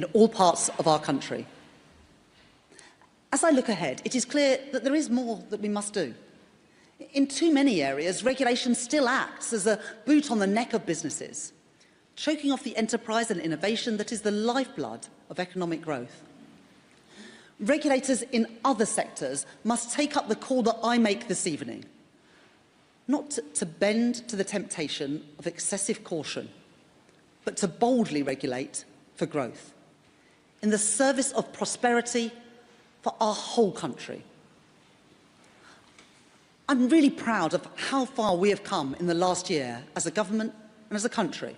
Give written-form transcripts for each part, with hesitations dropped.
in all parts of our country. As I look ahead, it is clear that there is more that we must do. In too many areas, regulation still acts as a boot on the neck of businesses, choking off the enterprise and innovation that is the lifeblood of economic growth. Regulators in other sectors must take up the call that I make this evening, not to bend to the temptation of excessive caution, but to boldly regulate for growth, in the service of prosperity for our whole country. I'm really proud of how far we have come in the last year as a government and as a country.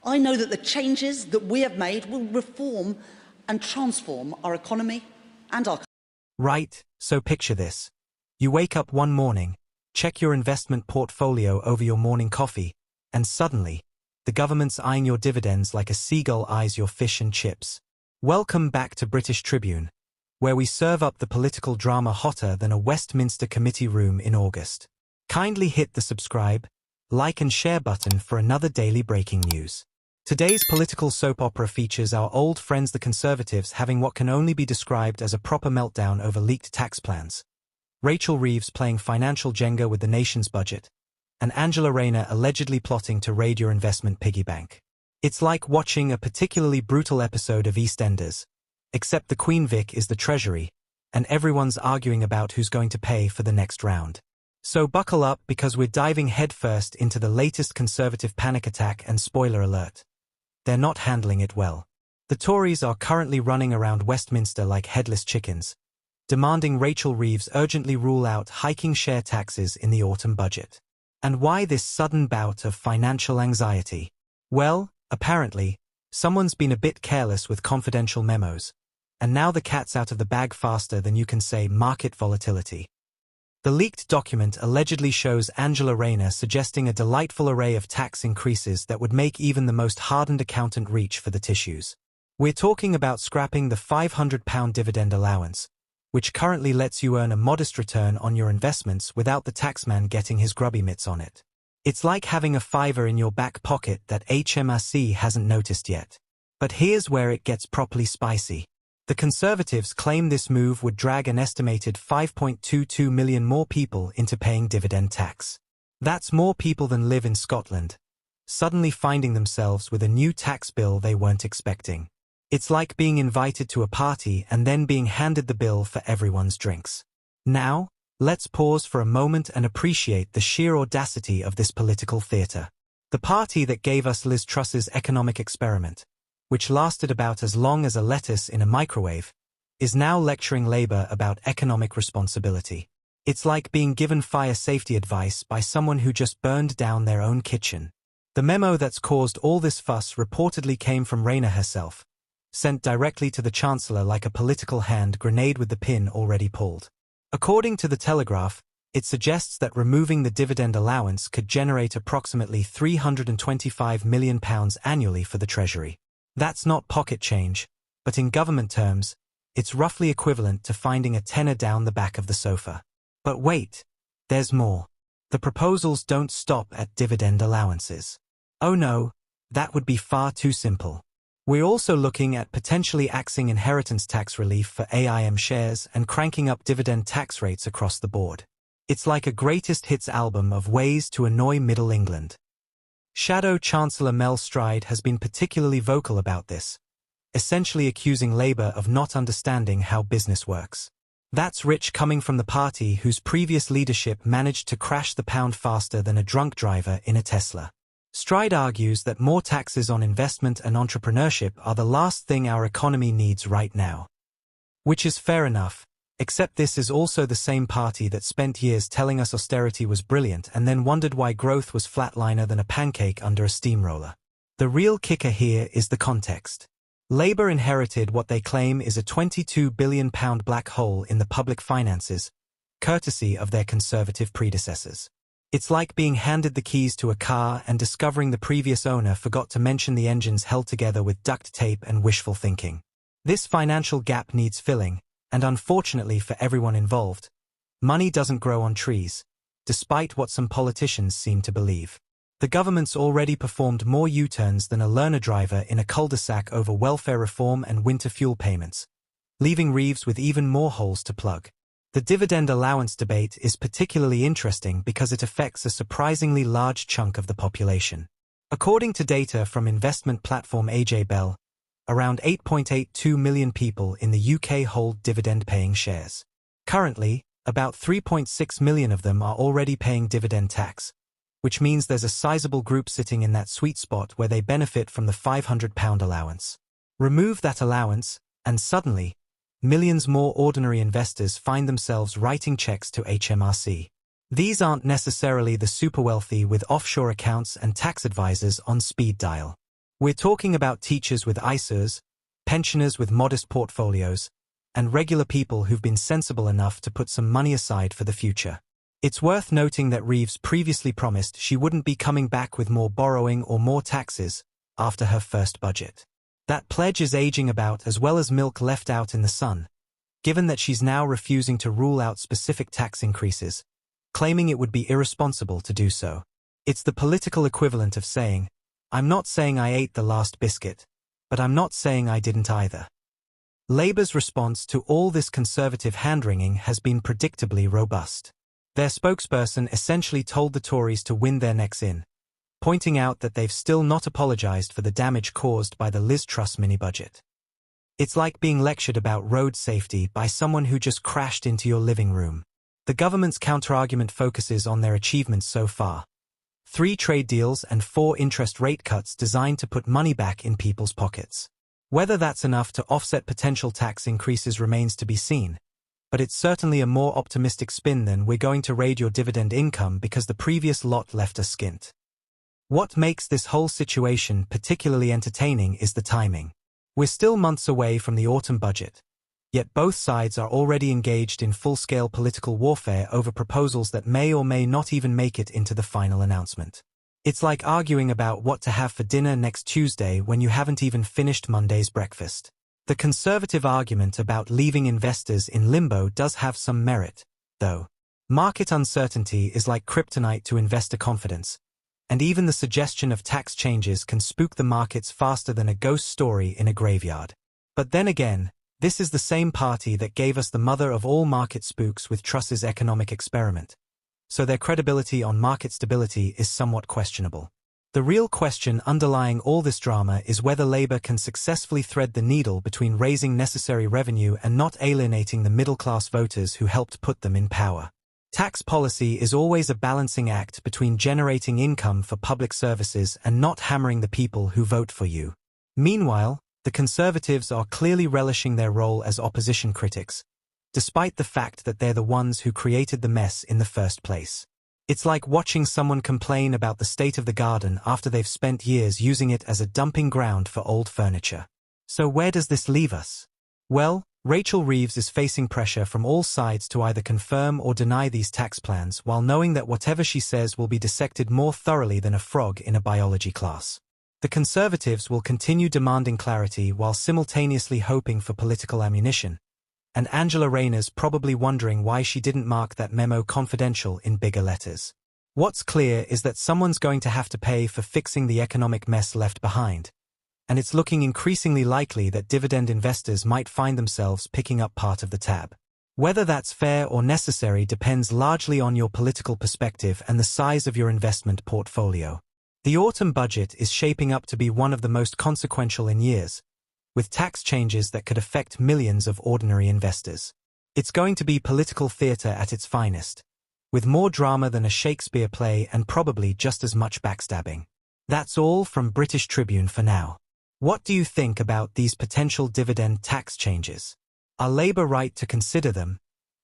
I know that the changes that we have made will reform and transform our economy and our country. Right, so picture this. You wake up one morning, check your investment portfolio over your morning coffee, and suddenly, the government's eyeing your dividends like a seagull eyes your fish and chips. Welcome back to British Tribune, where we serve up the political drama hotter than a Westminster committee room in August. Kindly hit the subscribe, like and share button for another daily breaking news. Today's political soap opera features our old friends the Conservatives having what can only be described as a proper meltdown over leaked tax plans. Rachel Reeves playing financial Jenga with the nation's budget, and Rayner allegedly plotting to raid your investment piggy bank. It's like watching a particularly brutal episode of EastEnders, except the Queen Vic is the Treasury, and everyone's arguing about who's going to pay for the next round. So buckle up because we're diving headfirst into the latest Conservative panic attack, and spoiler alert, they're not handling it well. The Tories are currently running around Westminster like headless chickens, demanding Rachel Reeves urgently rule out hiking share taxes in the autumn budget. And why this sudden bout of financial anxiety? Well, apparently, someone's been a bit careless with confidential memos, and now the cat's out of the bag faster than you can say market volatility. The leaked document allegedly shows Rayner suggesting a delightful array of tax increases that would make even the most hardened accountant reach for the tissues. We're talking about scrapping the £500 dividend allowance, which currently lets you earn a modest return on your investments without the taxman getting his grubby mitts on it. It's like having a fiver in your back pocket that HMRC hasn't noticed yet. But here's where it gets properly spicy. The Conservatives claim this move would drag an estimated 5.22 million more people into paying dividend tax. That's more people than live in Scotland, suddenly finding themselves with a new tax bill they weren't expecting. It's like being invited to a party and then being handed the bill for everyone's drinks. Now, let's pause for a moment and appreciate the sheer audacity of this political theatre. The party that gave us Liz Truss's economic experiment, which lasted about as long as a lettuce in a microwave, is now lecturing Labour about economic responsibility. It's like being given fire safety advice by someone who just burned down their own kitchen. The memo that's caused all this fuss reportedly came from Rayner herself, sent directly to the Chancellor like a political hand grenade with the pin already pulled. According to The Telegraph, it suggests that removing the dividend allowance could generate approximately £325 million annually for the Treasury. That's not pocket change, but in government terms, it's roughly equivalent to finding a tenner down the back of the sofa. But wait, there's more. The proposals don't stop at dividend allowances. Oh no, that would be far too simple. We're also looking at potentially axing inheritance tax relief for AIM shares and cranking up dividend tax rates across the board. It's like a greatest hits album of ways to annoy Middle England. Shadow Chancellor Mel Stride has been particularly vocal about this, essentially accusing Labour of not understanding how business works. That's rich coming from the party whose previous leadership managed to crash the pound faster than a drunk driver in a Tesla. Stride argues that more taxes on investment and entrepreneurship are the last thing our economy needs right now. Which is fair enough, except this is also the same party that spent years telling us austerity was brilliant and then wondered why growth was flatliner than a pancake under a steamroller. The real kicker here is the context. Labour inherited what they claim is a £22 billion black hole in the public finances, courtesy of their Conservative predecessors. It's like being handed the keys to a car and discovering the previous owner forgot to mention the engines held together with duct tape and wishful thinking. This financial gap needs filling, and unfortunately for everyone involved, money doesn't grow on trees, despite what some politicians seem to believe. The government's already performed more U-turns than a learner driver in a cul-de-sac over welfare reform and winter fuel payments, leaving Reeves with even more holes to plug. The dividend allowance debate is particularly interesting because it affects a surprisingly large chunk of the population. According to data from investment platform AJ Bell, around 8.82 million people in the UK hold dividend-paying shares. Currently, about 3.6 million of them are already paying dividend tax, which means there's a sizable group sitting in that sweet spot where they benefit from the £500 allowance. Remove that allowance, and suddenly, millions more ordinary investors find themselves writing checks to HMRC. These aren't necessarily the super wealthy with offshore accounts and tax advisors on speed dial. We're talking about teachers with ISAs, pensioners with modest portfolios, and regular people who've been sensible enough to put some money aside for the future. It's worth noting that Reeves previously promised she wouldn't be coming back with more borrowing or more taxes after her first budget. That pledge is aging about as well as milk left out in the sun, given that she's now refusing to rule out specific tax increases, claiming it would be irresponsible to do so. It's the political equivalent of saying, "I'm not saying I ate the last biscuit, but I'm not saying I didn't either." Labour's response to all this Conservative hand-wringing has been predictably robust. Their spokesperson essentially told the Tories to win their necks in, pointing out that they've still not apologised for the damage caused by the Liz Truss mini-budget. It's like being lectured about road safety by someone who just crashed into your living room. The government's counter-argument focuses on their achievements so far. 3 trade deals and 4 interest rate cuts designed to put money back in people's pockets. Whether that's enough to offset potential tax increases remains to be seen, but it's certainly a more optimistic spin than "we're going to raid your dividend income because the previous lot left us skint." What makes this whole situation particularly entertaining is the timing. We're still months away from the autumn budget, yet both sides are already engaged in full-scale political warfare over proposals that may or may not even make it into the final announcement. It's like arguing about what to have for dinner next Tuesday when you haven't even finished Monday's breakfast. The Conservative argument about leaving investors in limbo does have some merit, though. Market uncertainty is like kryptonite to investor confidence, and even the suggestion of tax changes can spook the markets faster than a ghost story in a graveyard. But then again, this is the same party that gave us the mother of all market spooks with Truss's economic experiment, so their credibility on market stability is somewhat questionable. The real question underlying all this drama is whether Labour can successfully thread the needle between raising necessary revenue and not alienating the middle-class voters who helped put them in power. Tax policy is always a balancing act between generating income for public services and not hammering the people who vote for you. Meanwhile, the Conservatives are clearly relishing their role as opposition critics, despite the fact that they're the ones who created the mess in the first place. It's like watching someone complain about the state of the garden after they've spent years using it as a dumping ground for old furniture. So where does this leave us? Well, Rachel Reeves is facing pressure from all sides to either confirm or deny these tax plans while knowing that whatever she says will be dissected more thoroughly than a frog in a biology class. The Conservatives will continue demanding clarity while simultaneously hoping for political ammunition, and Angela Rayner's probably wondering why she didn't mark that memo confidential in bigger letters. What's clear is that someone's going to have to pay for fixing the economic mess left behind, and it's looking increasingly likely that dividend investors might find themselves picking up part of the tab. Whether that's fair or necessary depends largely on your political perspective and the size of your investment portfolio. The autumn budget is shaping up to be one of the most consequential in years, with tax changes that could affect millions of ordinary investors. It's going to be political theatre at its finest, with more drama than a Shakespeare play and probably just as much backstabbing. That's all from British Tribune for now. What do you think about these potential dividend tax changes? Are Labour right to consider them,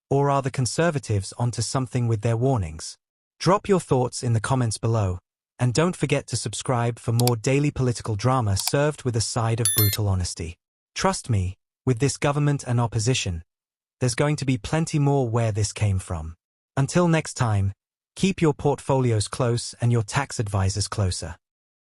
or are the Conservatives onto something with their warnings? Drop your thoughts in the comments below, and don't forget to subscribe for more daily political drama served with a side of brutal honesty. Trust me, with this government and opposition, there's going to be plenty more where this came from. Until next time, keep your portfolios close and your tax advisors closer.